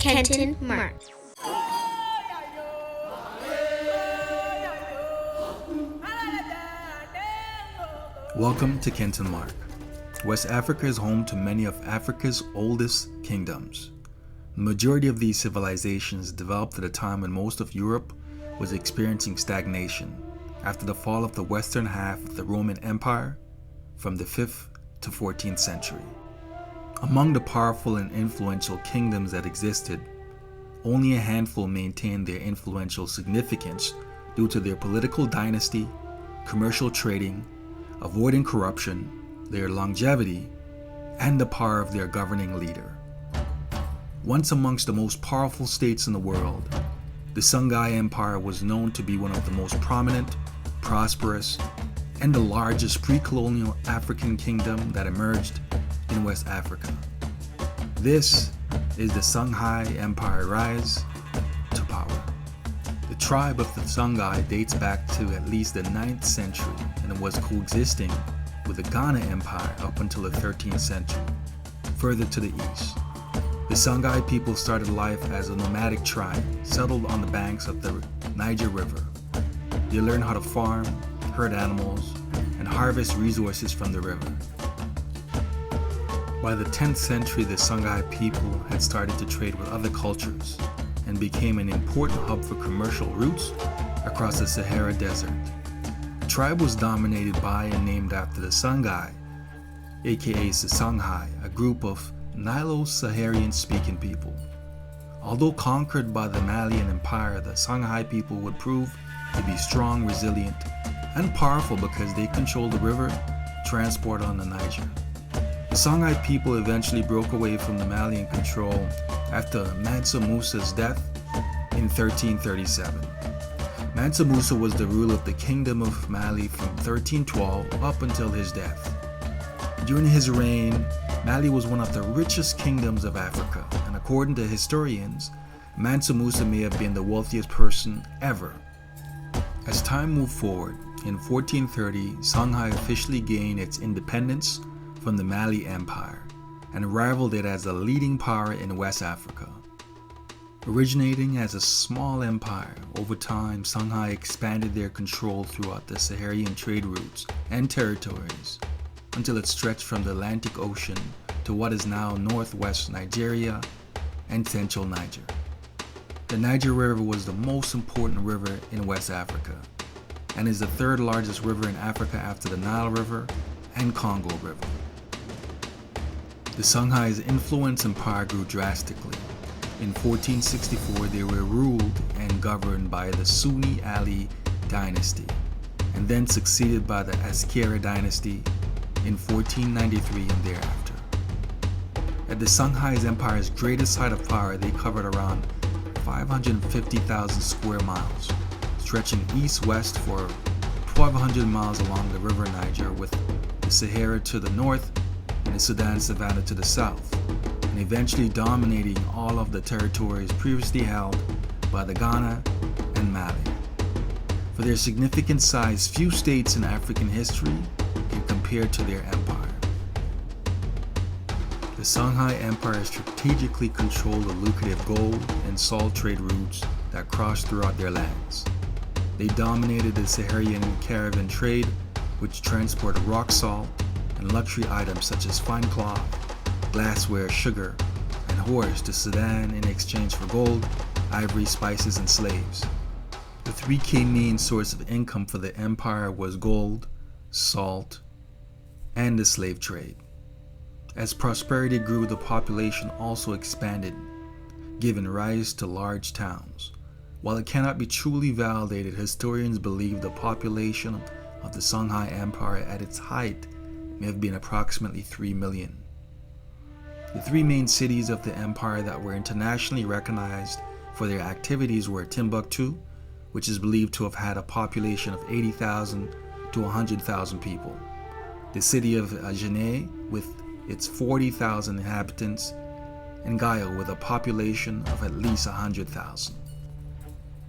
Kenton Mark. Welcome to Kenton Mark. West Africa is home to many of Africa's oldest kingdoms. The majority of these civilizations developed at a time when most of Europe was experiencing stagnation after the fall of the western half of the Roman Empire from the 5th to 14th century. Among the powerful and influential kingdoms that existed, only a handful maintained their influential significance due to their political dynasty, commercial trading, avoiding corruption, their longevity, and the power of their governing leader. Once amongst the most powerful states in the world, the Songhai Empire was known to be one of the most prominent, prosperous, and the largest pre-colonial African kingdom that emerged in West Africa. This is the Songhai Empire rise to power. The tribe of the Songhai dates back to at least the 9th century and was coexisting with the Ghana Empire up until the 13th century. Further to the east, the Songhai people started life as a nomadic tribe settled on the banks of the Niger River. They learned how to farm, herd animals, and harvest resources from the river. By the 10th century, the Songhai people had started to trade with other cultures and became an important hub for commercial routes across the Sahara Desert. The tribe was dominated by and named after the Songhai, aka the Songhai, a group of Nilo-Saharan speaking people. Although conquered by the Malian Empire, the Songhai people would prove to be strong, resilient, and powerful because they controlled the river transport on the Niger. The Songhai people eventually broke away from the Malian control after Mansa Musa's death in 1337. Mansa Musa was the ruler of the Kingdom of Mali from 1312 up until his death. During his reign, Mali was one of the richest kingdoms of Africa, and according to historians, Mansa Musa may have been the wealthiest person ever. As time moved forward, in 1430, Songhai officially gained its independence from the Mali Empire and rivaled it as a leading power in West Africa. Originating as a small empire, over time Songhai expanded their control throughout the Saharan trade routes and territories until it stretched from the Atlantic Ocean to what is now northwest Nigeria and central Niger. The Niger River was the most important river in West Africa and is the third largest river in Africa after the Nile River and Congo River. The Songhai's influence and power grew drastically. In 1464, they were ruled and governed by the Sonni Ali Dynasty, and then succeeded by the Askia Dynasty in 1493 and thereafter. At the Songhai Empire's greatest site of power, they covered around 550,000 square miles, stretching east-west for 1,200 miles along the river Niger, with the Sahara to the north and the Sudan Savannah to the south, and eventually dominating all of the territories previously held by the Ghana and Mali. For their significant size, few states in African history can compare to their empire. The Songhai Empire strategically controlled the lucrative gold and salt trade routes that crossed throughout their lands. They dominated the Saharan caravan trade, which transported rock salt and luxury items such as fine cloth, glassware, sugar, and horse to Sudan in exchange for gold, ivory, spices, and slaves. The three key main sources of income for the empire was gold, salt, and the slave trade. As prosperity grew, the population also expanded, giving rise to large towns. While it cannot be truly validated, historians believe the population of the Songhai Empire at its height may have been approximately 3 million. The three main cities of the empire that were internationally recognized for their activities were Timbuktu, which is believed to have had a population of 80,000 to 100,000 people, the city of Genève with its 40,000 inhabitants, and Gayo with a population of at least 100,000.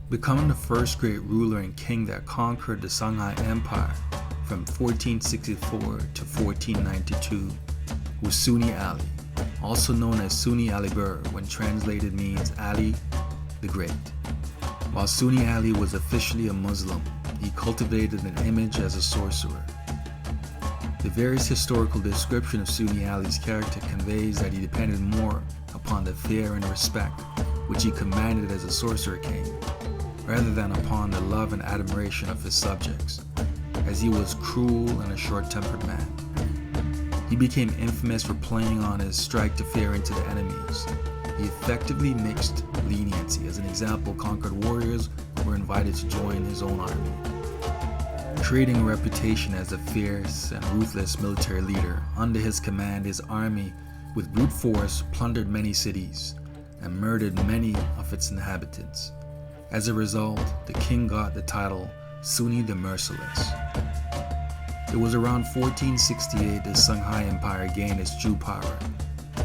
Becoming the first great ruler and king that conquered the Songhai Empire from 1464 to 1492 was Sonni Ali, also known as Sonni Ali, when translated means Ali the Great. While Sonni Ali was officially a Muslim, he cultivated an image as a sorcerer. The various historical description of Sonni Ali's character conveys that he depended more upon the fear and respect which he commanded as a sorcerer king, rather than upon the love and admiration of his subjects, as he was cruel and a short-tempered man. He became infamous for playing on his strike to fear into the enemies. He effectively mixed leniency. As an example, conquered warriors were invited to join his own army. Creating a reputation as a fierce and ruthless military leader, under his command his army with brute force plundered many cities and murdered many of its inhabitants. As a result, the king got the title Sonni the Merciless. It was around 1468 that Songhai Empire gained its true power.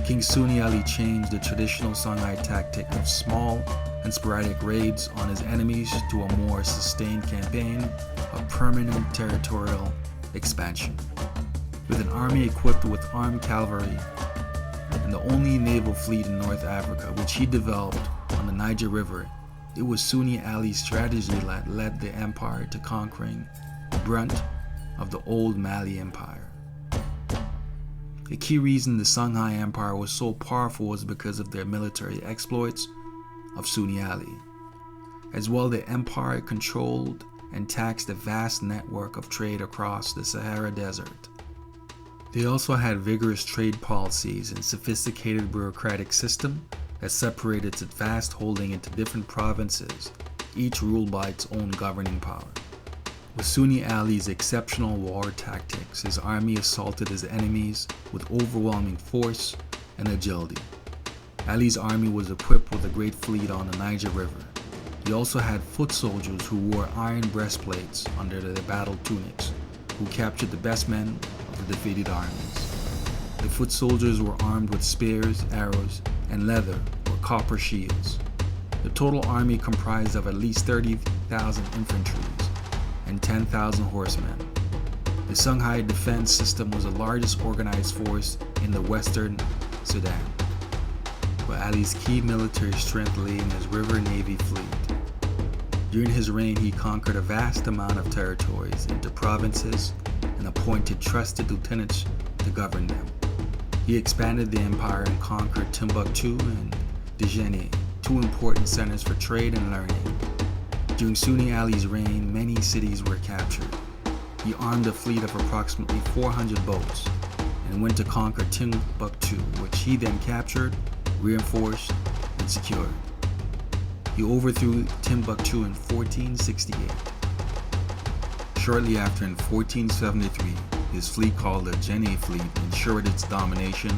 King Sonni Ali changed the traditional Songhai tactic of small and sporadic raids on his enemies to a more sustained campaign of permanent territorial expansion. With an army equipped with armed cavalry and the only naval fleet in North Africa, which he developed on the Niger River, it was Sonni Ali's strategy that led the empire to conquering the brunt of the old Mali Empire. The key reason the Songhai Empire was so powerful was because of their military exploits of Sonni Ali. As well, the empire controlled and taxed a vast network of trade across the Sahara Desert. They also had vigorous trade policies and sophisticated bureaucratic system that separated its vast holding into different provinces, each ruled by its own governing power. With Sonni Ali's exceptional war tactics, his army assaulted his enemies with overwhelming force and agility. Ali's army was equipped with a great fleet on the Niger River. He also had foot soldiers who wore iron breastplates under their battle tunics, who captured the best men of the defeated armies. The foot soldiers were armed with spears, arrows, and leather or copper shields. The total army comprised of at least 30,000 infantry and 10,000 horsemen. The Songhai defense system was the largest organized force in the western Sudan, but Ali's key military strength lay in his river navy fleet. During his reign, he conquered a vast amount of territories into provinces and appointed trusted lieutenants to govern them. He expanded the empire and conquered Timbuktu and Djenné, two important centers for trade and learning. During Sonni Ali's reign, many cities were captured. He armed a fleet of approximately 400 boats and went to conquer Timbuktu, which he then captured, reinforced, and secured. He overthrew Timbuktu in 1468. Shortly after, in 1473, his fleet, called the Djenné fleet, ensured its domination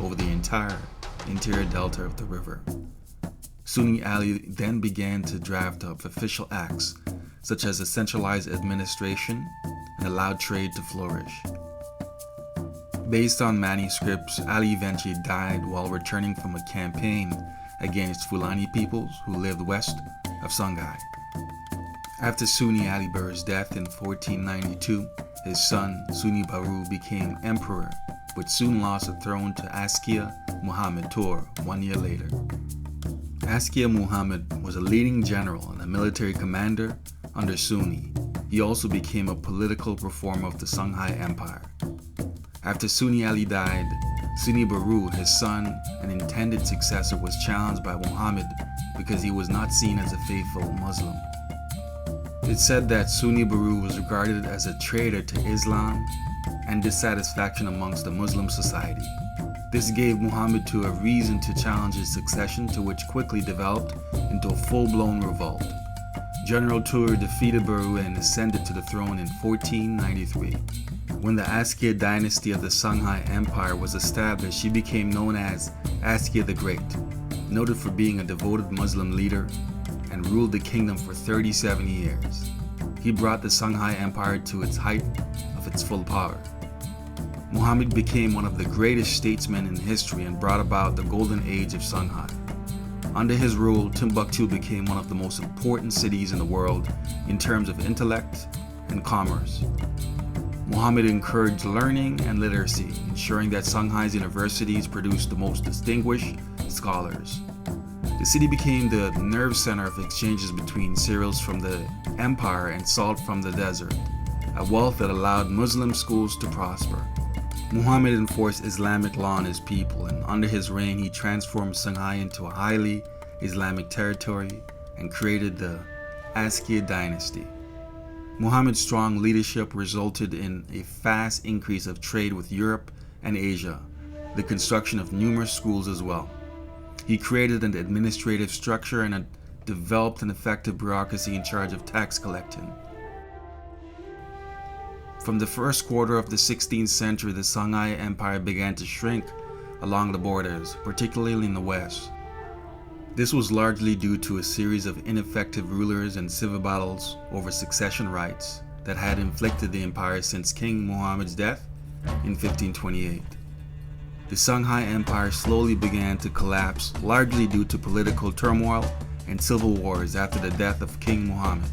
over the entire interior delta of the river. Sonni Ali then began to draft up official acts, such as a centralized administration, and allowed trade to flourish. Based on manuscripts, Ali eventually died while returning from a campaign against Fulani peoples who lived west of Songhai. After Sonni Ali Bur's death in 1492, his son Sonni Baru became emperor, but soon lost the throne to Askia Muhammad 1 year later. Askia Muhammad was a leading general and a military commander under Sonni. He also became a political reformer of the Songhai Empire. After Sonni Ali died, Sonni Baru, his son and intended successor, was challenged by Muhammad because he was not seen as a faithful Muslim. It's said that Sonni Baru was regarded as a traitor to Islam and dissatisfaction amongst the Muslim society. This gave Muhammad a reason to challenge his succession, to which quickly developed into a full-blown revolt. General Tur defeated Baru and ascended to the throne in 1493. When the Askia Dynasty of the Songhai Empire was established, she became known as Askia the Great, noted for being a devoted Muslim leader, and ruled the kingdom for 37 years. He brought the Songhai Empire to its height of its full power. Muhammad became one of the greatest statesmen in history and brought about the golden age of Songhai. Under his rule, Timbuktu became one of the most important cities in the world in terms of intellect and commerce. Muhammad encouraged learning and literacy, ensuring that Songhai's universities produced the most distinguished scholars. The city became the nerve center of exchanges between cereals from the empire and salt from the desert, a wealth that allowed Muslim schools to prosper. Muhammad enforced Islamic law on his people, and under his reign he transformed Songhai into a highly Islamic territory and created the Askia Dynasty. Muhammad's strong leadership resulted in a fast increase of trade with Europe and Asia, the construction of numerous schools as well. He created an administrative structure and developed an effective bureaucracy in charge of tax collecting. From the first quarter of the 16th century, the Songhai Empire began to shrink along the borders, particularly in the west. This was largely due to a series of ineffective rulers and civil battles over succession rights that had inflicted the empire since King Muhammad's death in 1528. The Songhai Empire slowly began to collapse, largely due to political turmoil and civil wars after the death of King Muhammad.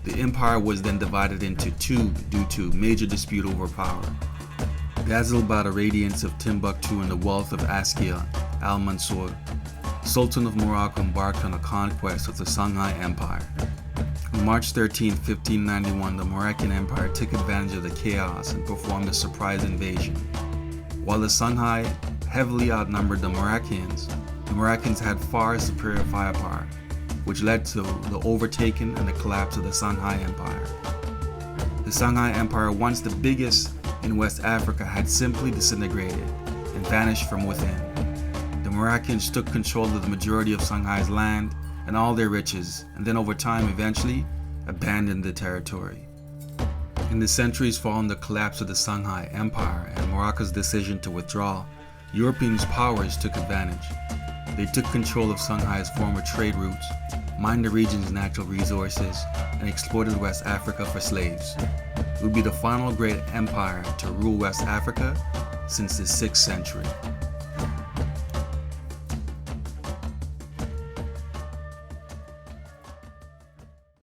The empire was then divided into two due to major dispute over power. Dazzled by the radiance of Timbuktu and the wealth of Askia al-Mansur, Sultan of Morocco embarked on a conquest of the Songhai Empire. On March 13, 1591, the Moroccan Empire took advantage of the chaos and performed a surprise invasion. While the Songhai heavily outnumbered the Moroccans had far superior firepower, which led to the overtaking and the collapse of the Songhai Empire. The Songhai Empire, once the biggest in West Africa, had simply disintegrated and vanished from within. The Moroccans took control of the majority of Songhai's land and all their riches, and then over time eventually abandoned the territory. In the centuries following the collapse of the Songhai Empire and Morocco's decision to withdraw, European powers took advantage. They took control of Songhai's former trade routes, mined the region's natural resources, and exploited West Africa for slaves. It would be the final great empire to rule West Africa since the 6th century.